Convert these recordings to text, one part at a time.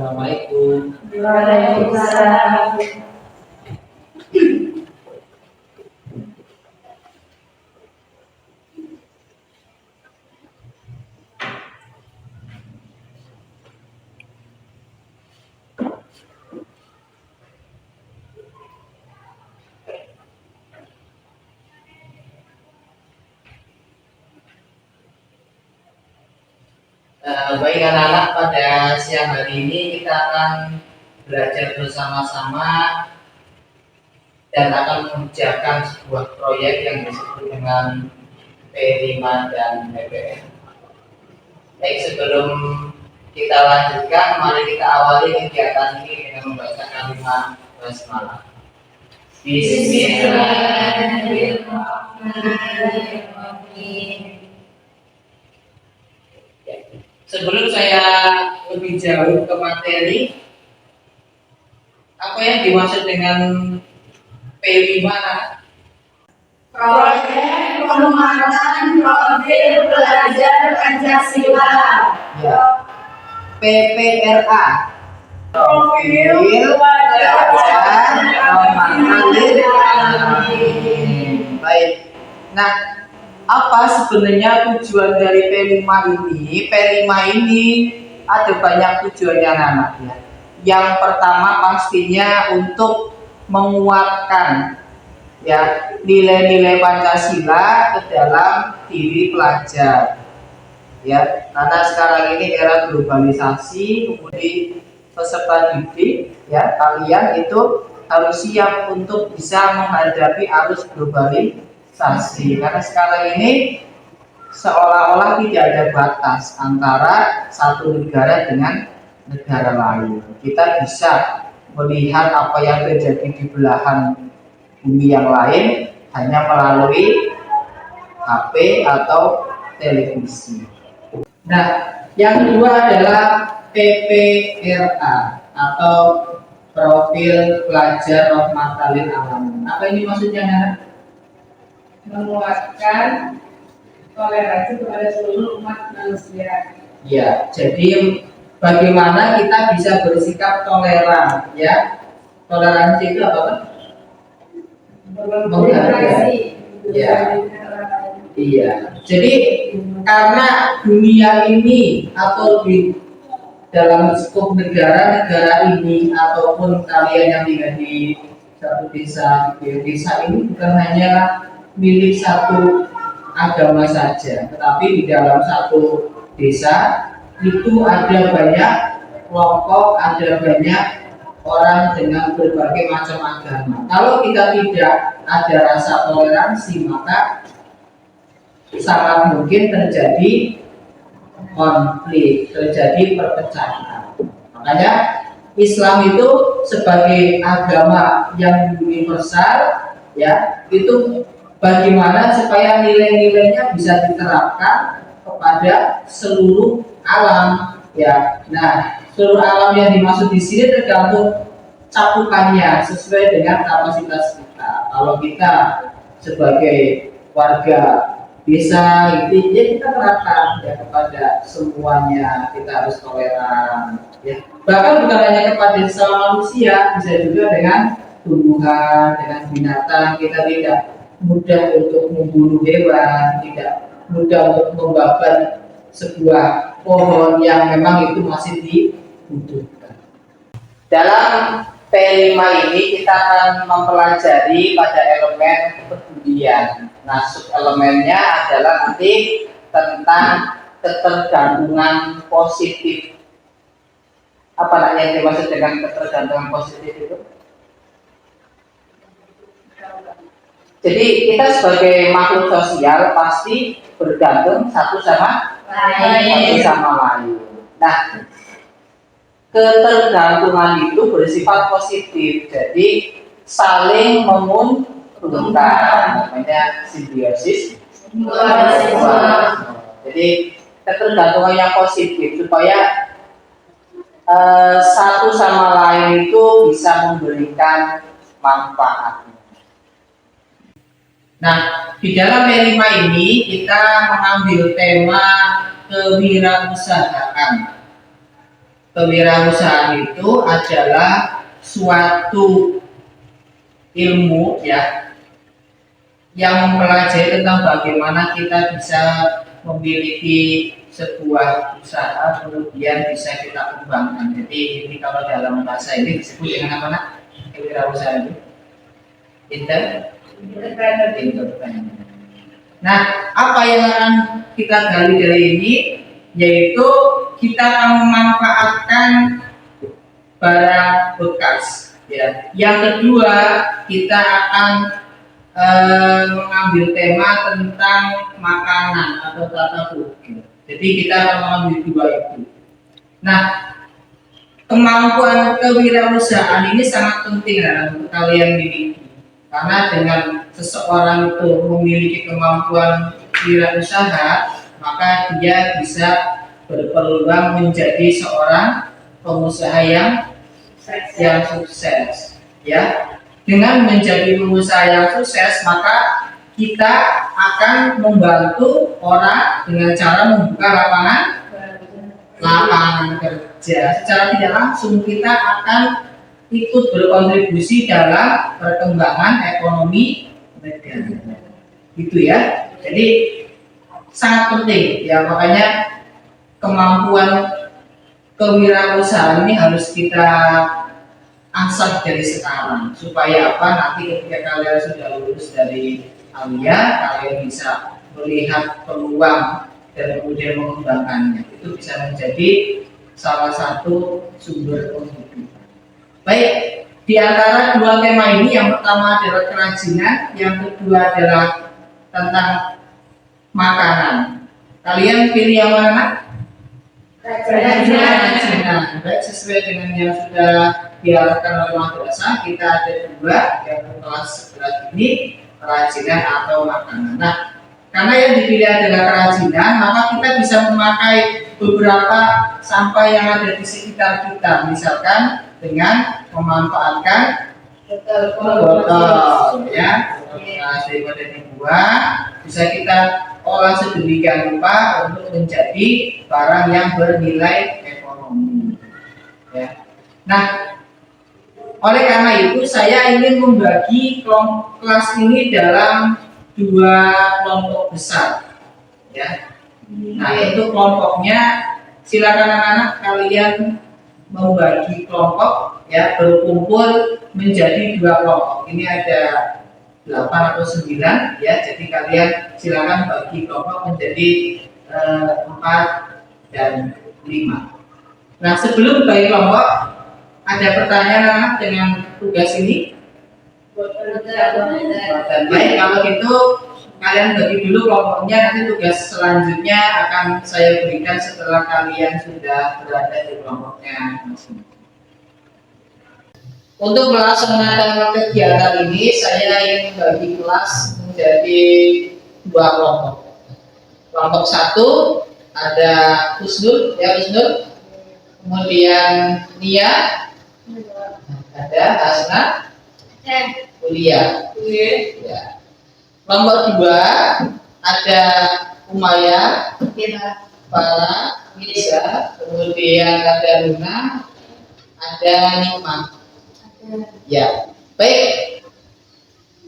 Assalamualaikum. Waalaikumsalam. Baik anak-anak, pada siang hari ini kita akan belajar bersama-sama dan akan mengerjakan sebuah proyek yang disebut dengan P5 dan PPN. Baik, sebelum kita lanjutkan, mari kita awali kegiatan ini dengan membaca kalimat basmalah. Bismillahirrahmanirrahim. Sebelum saya lebih jauh ke materi, apa yang dimaksud dengan P5? Proyek penguatan profil pelajar Pancasila. Ya. PPRA. Profil pelajar Pancasila. Baik. Nah, apa sebenarnya tujuan dari P5 ini? P5 ini ada banyak tujuannya anak ya. Yang pertama pastinya untuk menguatkan ya nilai-nilai Pancasila ke dalam diri pelajar. Ya, karena sekarang ini era globalisasi, kemudian peserta didik ya, kalian itu harus siap untuk bisa menghadapi arus globalisasi. Karena sekarang ini seolah-olah tidak ada batas antara satu negara dengan negara lain. Kita bisa melihat apa yang terjadi di belahan bumi yang lain hanya melalui HP atau televisi. Nah, yang kedua adalah PPRA atau Profil Pelajar Rahmatan lil Alamin. Apa ini maksudnya, Nana? Menguatkan toleransi kepada seluruh umat manusia. Ya, jadi bagaimana kita bisa bersikap toleran, ya? Toleransi itu apa? Menghargai. Ya. Iya. Jadi karena dunia ini atau di dalam skop negara ini ataupun kalian yang tinggal di satu desa ini bukan hanya milik satu agama saja, tetapi di dalam satu desa itu ada banyak kelompok, ada banyak orang dengan berbagai macam agama. Kalau kita tidak ada rasa toleransi, maka sangat mungkin terjadi konflik, terjadi perpecahan. Makanya Islam itu sebagai agama yang universal, ya, itu bagaimana supaya nilai-nilainya bisa diterapkan kepada seluruh alam, ya. Nah, seluruh alam yang dimaksud di sini tergantung cakupannya sesuai dengan kapasitas kita. Kalau kita sebagai warga bisa itu ya kita terapkan ya kepada semuanya, kita harus toleran ya, bahkan bukan hanya kepada sesama manusia, bisa juga dengan tumbuhan, dengan binatang. Kita tidak mudah untuk membunuh hewan, tidak mudah untuk membakar sebuah pohon yang memang itu masih dibutuhkan. Dalam P5 ini kita akan mempelajari pada elemen kepedulian. Nah, subelemennya adalah nanti tentang ketergantungan positif. Apa namanya yang dimaksud dengan ketergantungan positif itu? Jadi kita sebagai makhluk sosial pasti bergantung satu sama lain. Nah, ketergantungan itu bersifat positif, jadi saling menguntungkan, namanya simbiosis. Jadi ketergantungan yang positif supaya satu sama lain itu bisa memberikan manfaat. Nah, di dalam P5 ini kita mengambil tema kewirausahaan. kewirausahaan itu adalah suatu ilmu ya yang mempelajari tentang bagaimana kita bisa memiliki sebuah usaha kemudian bisa kita kembangkan. Jadi ini kalau dalam bahasa ini disebut dengan apa nak? Kewirausahaan itu entrepreneur. Nah, apa yang akan kita gali dari ini yaitu kita akan memanfaatkan barang bekas ya. Yang kedua, kita akan mengambil tema tentang makanan atau tata boga. Jadi kita akan mengambil dua itu. Nah, kemampuan kewirausahaan ini sangat penting dalam kalian miliki. Karena dengan seseorang itu memiliki kemampuan wirausaha, maka dia bisa berpeluang menjadi seorang pengusaha yang sukses. Ya, dengan menjadi pengusaha yang sukses, maka kita akan membantu orang dengan cara membuka lapangan kerja. Secara tidak langsung kita akan ikut berkontribusi dalam perkembangan ekonomi negara. Gitu ya. Jadi sangat penting ya, makanya kemampuan kewirausahaan ini harus kita asah dari sekarang supaya apa, nanti ketika kalian sudah lulus dari Alia, kalian bisa melihat peluang dan kemudian mengembangkannya. Itu bisa menjadi salah satu sumber penghidupan. Baik, di antara dua tema ini, yang pertama adalah kerajinan, yang kedua adalah tentang makanan. Kalian pilih yang mana? Kerajinan. Baik, sesuai dengan yang sudah diarahkan oleh madrasah, kita ada dua yang kelas 11 ini, kerajinan atau makanan. Nah, karena yang dipilih adalah kerajinan, maka kita bisa memakai beberapa sampah yang ada di sekitar kita, misalkan dengan memanfaatkan botol ya, daripada dibuang bisa kita olah sedemikian rupa untuk menjadi barang yang bernilai ekonomi ya. Nah, oleh karena itu saya ingin membagi kelas ini dalam dua kelompok besar ya. Nah, itu kelompoknya, silakan anak-anak kalian membagi kelompok ya, berkumpul menjadi dua kelompok. Ini ada 8 atau 9 ya, jadi kalian silakan bagi kelompok menjadi 4 dan 5. Nah, sebelum bagi kelompok, ada pertanyaan anak dengan tugas ini? Dan baik, kalau gitu kalian bagi dulu kelompoknya, nanti tugas selanjutnya akan saya berikan setelah kalian sudah berada di kelompoknya masing-masing. Untuk melaksanakan kegiatan ini, saya ingin bagi kelas menjadi dua kelompok. Kelompok satu ada Husnul, ya Husnul, kemudian Nia, ada Hasna, Kuliah. Ya. Kelompok dua ada Umaya, Farah, Bisa, kemudian ada Luna, ada Nikmat. Ya, baik.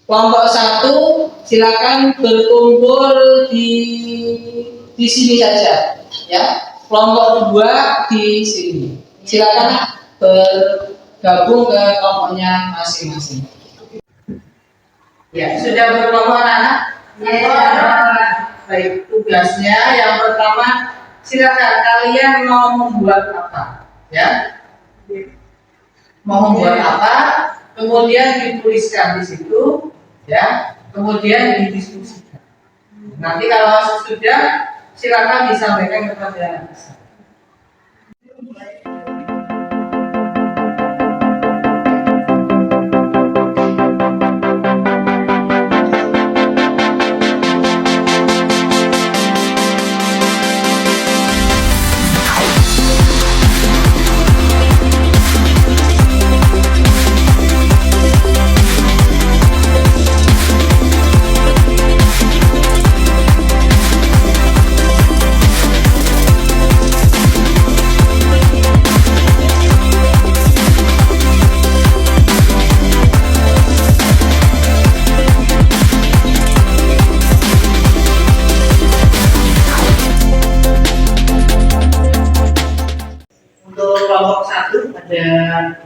Kelompok satu silakan berkumpul di sini saja, ya. Kelompok dua di sini. Silakan bergabung ke kelompoknya masing-masing. Ya, sudah berkelompok anak? Ya. Baik, tugasnya yang pertama, silakan kalian mau membuat apa? Ya. Mau membuat apa? Kemudian dituliskan di situ, ya. Kemudian didiskusikan. Nanti kalau sudah, silakan disampaikan kepada saya.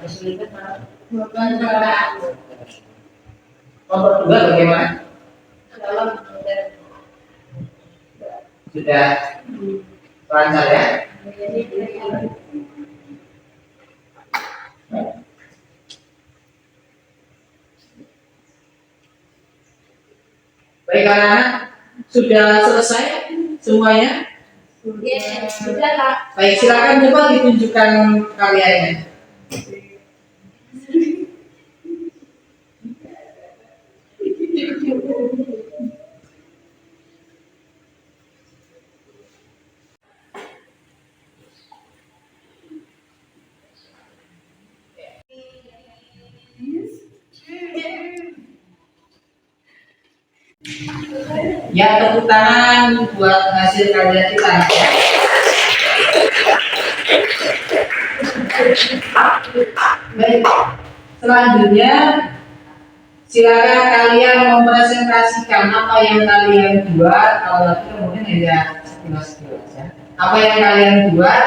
kesulitan mana? Kelompok Kelompok 2 bagaimana? dalam Sudah lancar ya? Baik anak-anak, sudah selesai semuanya? sudah Kak. Baik, silakan coba ditunjukkan karyanya. Ya, tepuk tangan buat hasil karya kita ya. Baik, selanjutnya silakan kalian mempresentasikan apa yang kalian buat. Kalau itu mungkin hanya sekilas-sekilas ya. Apa yang kalian buat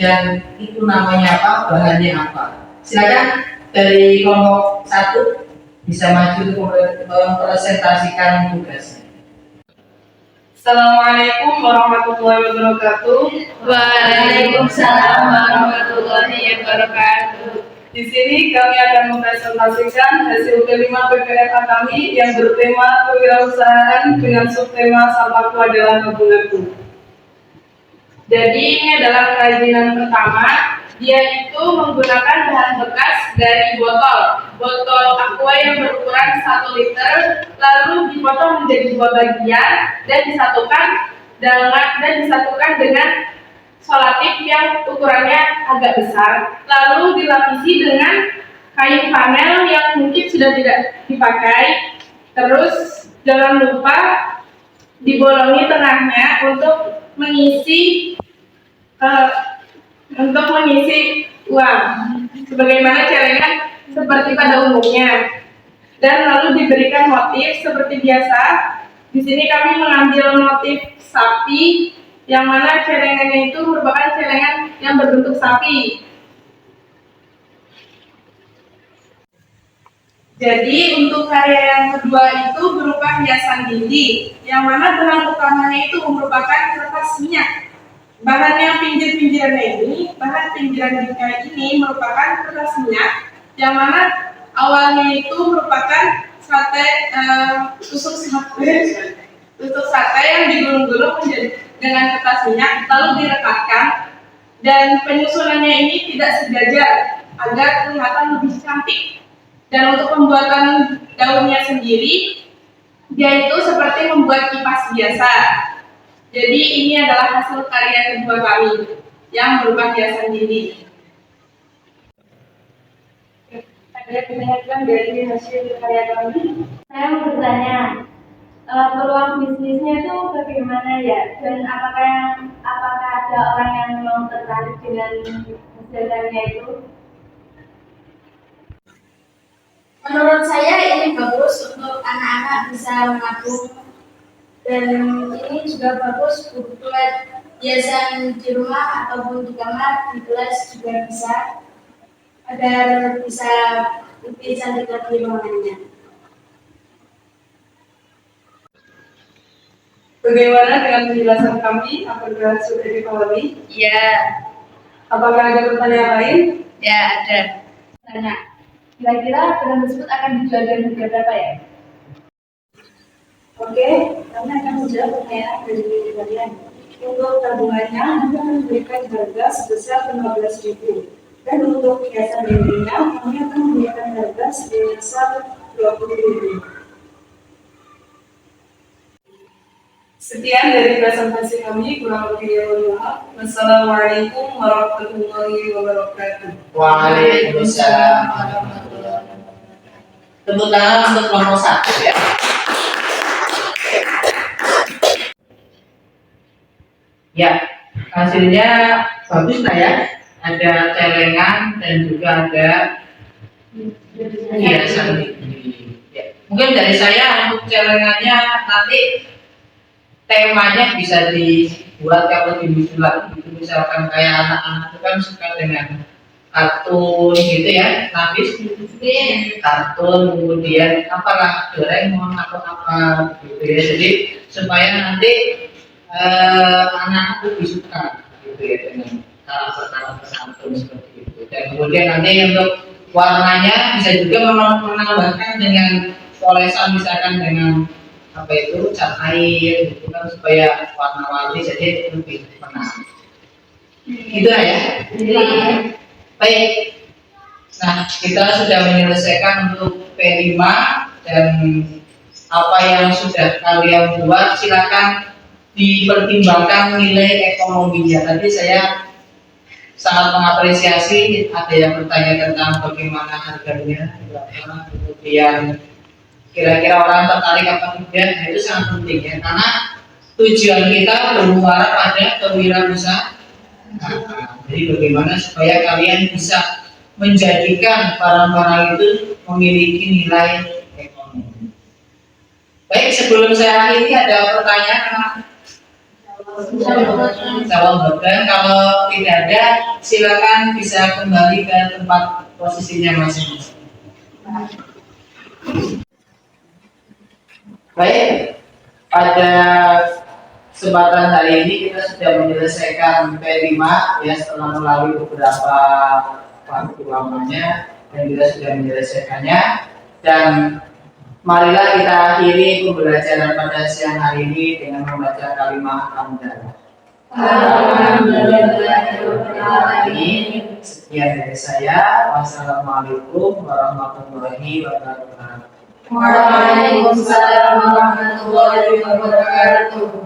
dan itu namanya apa, bahannya apa. Silakan dari kelompok 1 bisa maju untuk mempresentasikan tugasnya. Assalamualaikum warahmatullahi wabarakatuh. Waalaikumsalam warahmatullahi wabarakatuh. Di sini kami akan mempresentasikan hasil kelima PPFA kami yang bertema kewirausahaan dengan subtema sampahku adalah tabunganku. Jadi ini adalah kerajinan pertama. Dia itu menggunakan bahan bekas dari botol aqua yang berukuran 1 liter, lalu dipotong menjadi 2 bagian dan disatukan dengan solatif yang ukurannya agak besar, lalu dilapisi dengan kain panel yang mungkin sudah tidak dipakai. Terus jangan lupa dibolongi tengahnya untuk mengisi uang sebagaimana celengan seperti pada umumnya, dan lalu diberikan motif seperti biasa. Di sini kami mengambil motif sapi yang mana celengannya itu merupakan celengan yang berbentuk sapi. Jadi untuk karya yang kedua itu berupa hiasan dinding yang mana bahan utamanya itu merupakan kertas minyak. Bahan pinggiran bingkai ini merupakan kertas minyak yang mana awalnya itu merupakan tusuk sate yang digulung-gulung dengan kertas minyak lalu direkatkan, dan penyusunannya ini tidak sejajar agar kelihatan lebih cantik. Dan untuk pembuatan daunnya sendiri, dia itu seperti membuat kipas biasa. Jadi ini adalah hasil karya kedua kami yang berupa hiasan dinding. Ada penelitian dari hasil karya kami. Saya mau bertanya, peluang bisnisnya itu bagaimana ya? Dan apakah ada orang yang memang tertarik dengan hasil karya itu? Menurut saya ini bagus untuk anak-anak bisa menabung, dan ini juga bagus buat hiasan di rumah ataupun di kamar, di kelas juga bisa, agar bisa lebih cantik lagi ruangannya. Bagaimana dengan penjelasan kami? Apakah sudah dipahami? Ya, Apakah ada pertanyaan lain? ya ada. Tanya, kira-kira barang tersebut akan dijual dengan harga berapa ya? Oke, kami akan menjawab pertanyaan dari kalian. Untuk tabungannya, kami akan memberikan harga sebesar 15.000. Dan untuk hiasan dindingnya, kami akan memberikan harga sebesar 20.000. Sekian dari presentasi kami, kurang lebihnya mohon maaf. Wassalamualaikum warahmatullahi wabarakatuh. Waalaikumsalam warahmatullahi wabarakatuh. Tepuk tangan untuk kelompok 1 ya. Ya, hasilnya bagus lah ya. Ada celengan dan juga ada hiasan dinding. Ya. Mungkin dari saya untuk celengannya nanti temanya bisa dibuat kalau dibuat gitu, misalkan kayak anak-anak itu kan suka dengan kartun gitu ya, Nafis, kartun, kemudian apalah Doraemon atau apa gitu ya. Jadi supaya nanti anak lebih suka gitu ya dengan karakter kartun seperti itu. Dan kemudian nanti untuk warnanya bisa juga menambahkan dengan polesan, misalkan dengan apa itu cat air gitu kan, supaya warna-warni jadi lebih menarik. Gitu ya. Baik. Nah, kita sudah menyelesaikan untuk P5 dan apa yang sudah kalian buat silakan dipertimbangkan nilai ekonominya. Tadi saya sangat mengapresiasi ada yang bertanya tentang bagaimana harganya, berapa, kemudian kira-kira orang tertarik apa tidak. Nah, itu sangat penting ya, karena tujuan kita bermuara pada kewirausahaan. Jadi bagaimana supaya kalian bisa menjadikan barang-barang itu memiliki nilai ekonomi. Baik, sebelum saya akhiri ada pertanyaan? Jawaban. Kalau tidak ada, silakan bisa kembali ke tempat posisinya masing-masing. Baik, pada kesempatan hari ini kita sudah menyelesaikan P5 ya, setelah melalui beberapa waktu lamanya dan kita sudah menyelesaikannya. Dan marilah kita akhiri pembelajaran pada siang hari ini dengan membaca kalimat hamdalah. Alhamdulillahirobbilalamin. Sekian dari saya. Wassalamualaikum warahmatullahi wabarakatuh. Waalaikumsalam warahmatullahi wabarakatuh.